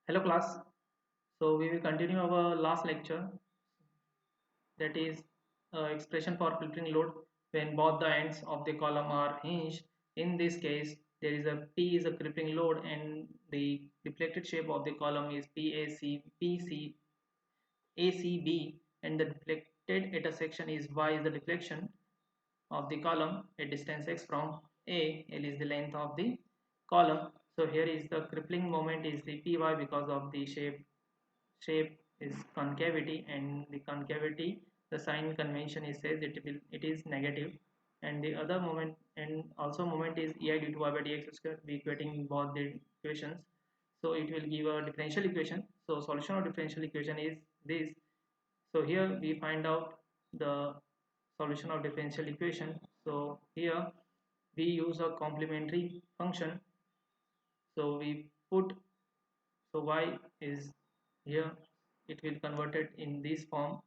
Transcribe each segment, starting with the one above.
Hello class. So we will continue our last lecture, that is expression for crippling load when both the ends of the column are hinged. In this case, there is a P is a crippling load and the deflected shape of the column is ACB, and the deflected intersection is Y is the deflection of the column at distance x from A. L is the length of the column. So here is the crippling moment is the Py because of the shape is concavity, and the concavity, the sign convention is says it is negative, and the other moment and also moment is ei due to y by dx square. We equating both the equations, so it will give a differential equation. So solution of differential equation is this. So here we find out the solution of differential equation. So here we use a complementary function. So we put, so y is here, it will convert it in this form,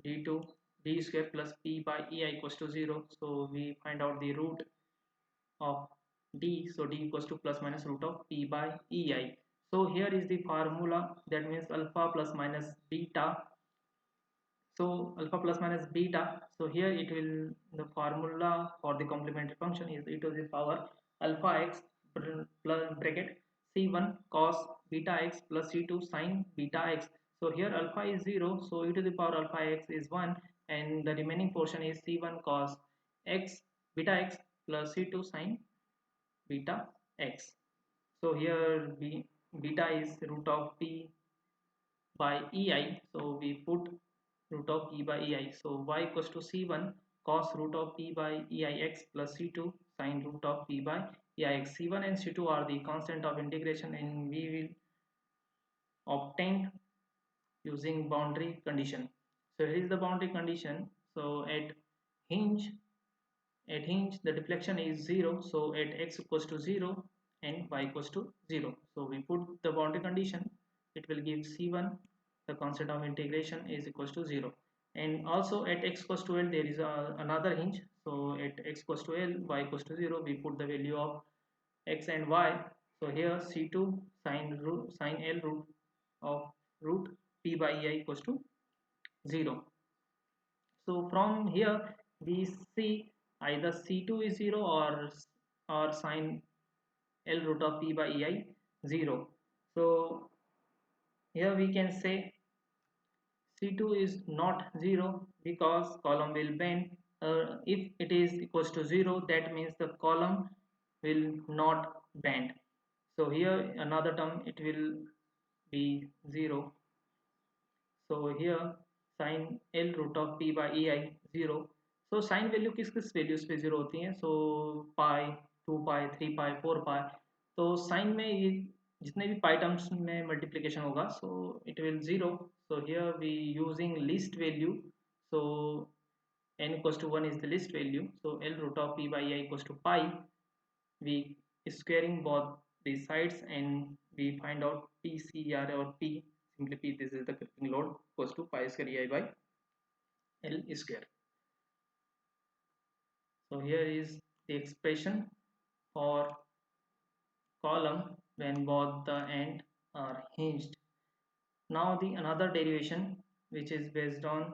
d2 d square plus p by ei equals to 0. So we find out the root of d, so d equals to plus minus root of p by ei. So here is the formula, that means alpha plus minus beta. So alpha plus minus beta, so here it will, the formula for the complementary function is e to the power alpha x plus bracket c1 cos beta x plus c2 sin beta x. So here alpha is 0, so e to the power alpha x is 1, and the remaining portion is c1 cos x beta x plus c2 sin beta x. So here beta is root of p by ei, so we put root of e by ei. So y equals to c1 cos root of p by eix plus c2 sin root of p by eix. C1 and c2 are the constant of integration, and we will obtain using boundary condition. So here is the boundary condition. So at hinge the deflection is 0, so at x equals to 0 and y equals to 0. So we put the boundary condition, it will give c1, the constant of integration, is equals to 0. And also at x equals to l there is another hinge. So at x equals to l, y equals to 0, we put the value of x and y. So here c2 sin l root of root p by ei equals to 0. So from here we see either C2 is 0 or sine L root of P by EI 0. So here we can say C2 is not 0 because column will bend. If it is equals to 0, that means the column will not bend. So here another term, it will be 0. So here sin L root of P by EI 0. So sin value किस किस values पे 0 होती हैं? So पाई, 2 पाई, 3 पाई, 4 पाई. तो sign में ये जितने भी पाई टर्म्स में मल्टीप्लिकेशन होगा, so it will 0. So here we using least value. So n equals to 1 is the least value. So L root of P by EI equals to pi. We squaring both the sides and we find out PCR or P. Simply P, this is the crippling load, equals to pi square ei by L square. So here is the expression for column when both the end are hinged. Now the another derivation, which is based on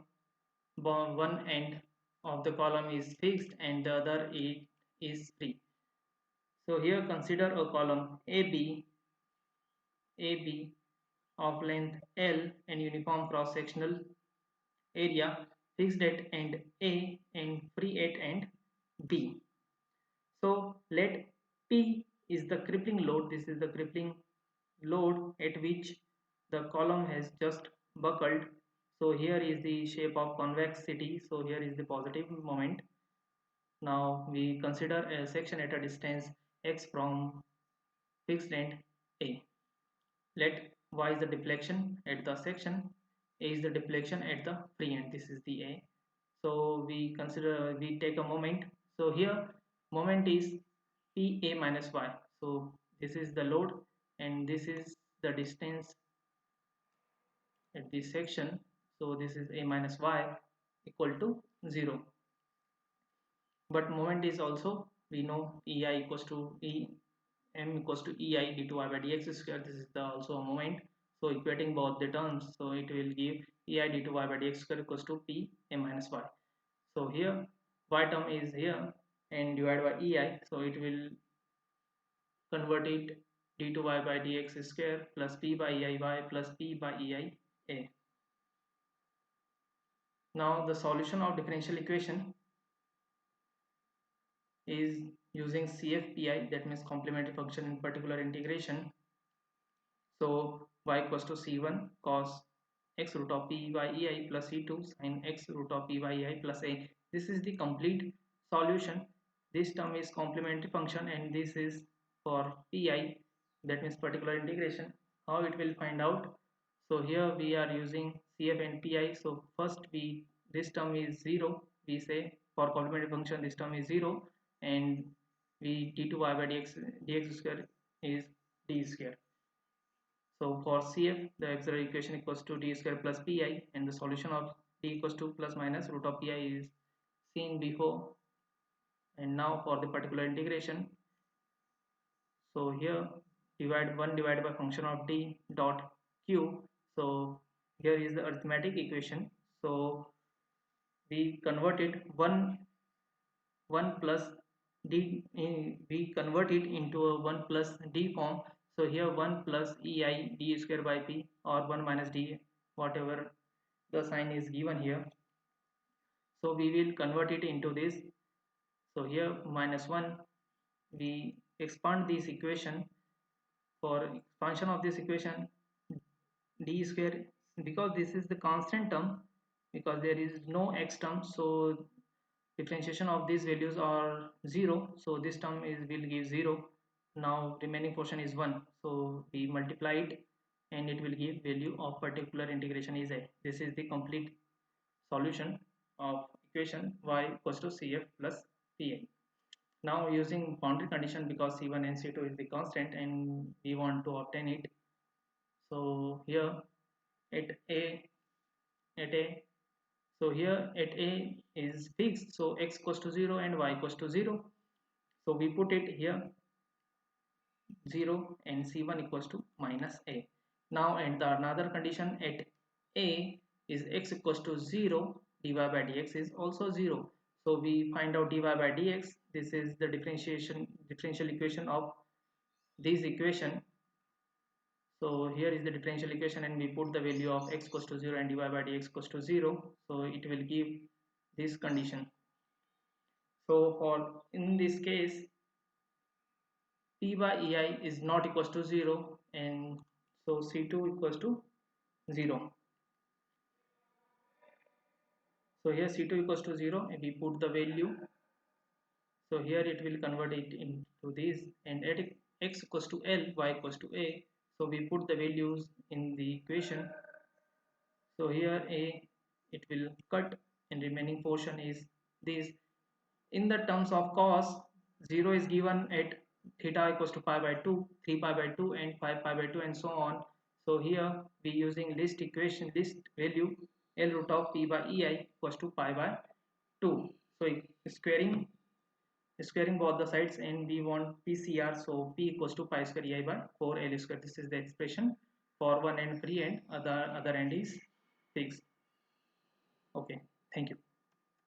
one end of the column is fixed and the other is free. So here consider a column AB of length L and uniform cross sectional area, fixed at end A and free at end B. So let P is the crippling load. This is the crippling load at which the column has just buckled. So here is the shape of convexity. So here is the positive moment. Now we consider a section at a distance x from fixed end A. Let y is the deflection at the section, A is the deflection at the free end. This is the A. So we take a moment. So here moment is PA minus y. So this is the load and this is the distance at this section. So this is A minus y equal to 0. But moment is also, we know EI equals to E m equals to ei d2y by dx square. This is the also a moment. So equating both the terms, so it will give ei d2y by dx square equals to p m minus y. So here y term is here and divided by ei, so it will convert it d2y by dx square plus p by ei y plus p by ei a. Now the solution of differential equation is using CFPI, that means complementary function in particular integration. So y equals to c1 cos x root of p by ei plus c2 sin x root of p by ei plus a. This is the complete solution. This term is complementary function and this is for pi, that means particular integration. How it will find out? So here we are using CF and pi. So first we, this term is 0, we say for complementary function this term is 0 and we d2y by dx square is d square. So for CF, the auxiliary equation equals to d square plus pi, and the solution of d equals to plus minus root of pi is seen before. And now for the particular integration, so here divide 1 divided by function of d dot q. So here is the arithmetic equation. So we converted 1 plus d, we convert it into a 1 plus d form. So here 1 plus ei d square by p or 1 minus d, whatever the sign is given here. So we will convert it into this. So here minus 1, we expand this equation. For expansion of this equation, d square, because this is the constant term, because there is no x term, so differentiation of these values are 0, so this term is will give 0. Now remaining portion is 1, so we multiply it and it will give value of particular integration is a. This is the complete solution of equation y equals to cf plus pa. Now using boundary condition, because c1 and c2 is the constant and we want to obtain it. So here at a, so here at a is fixed, so x equals to 0 and y equals to 0. So we put it here 0 and c1 equals to minus a. Now and the another condition at a is x equals to 0, dy by dx is also 0. So we find out dy by dx. This is the differential equation of this equation. So here is the differential equation and we put the value of x equals to 0 and dy by dx equals to 0. So it will give this condition. So for in this case p by ei is not equals to 0 and so c2 equals to 0. So here c2 equals to 0 and we put the value. So here it will convert it into this, and at x equals to l, y equals to a. So we put the values in the equation. So here a, it will cut and remaining portion is this. In the terms of cos, 0 is given at theta equals to pi by 2, 3 pi by 2 and 5 pi by 2 and so on. So here we using list equation, list value L root of p by ei equals to pi by 2. So squaring both the sides and we want PCR, so p equals to pi square ei by 4 L square. This is the expression for one end free and other end is fixed. Okay, thank you.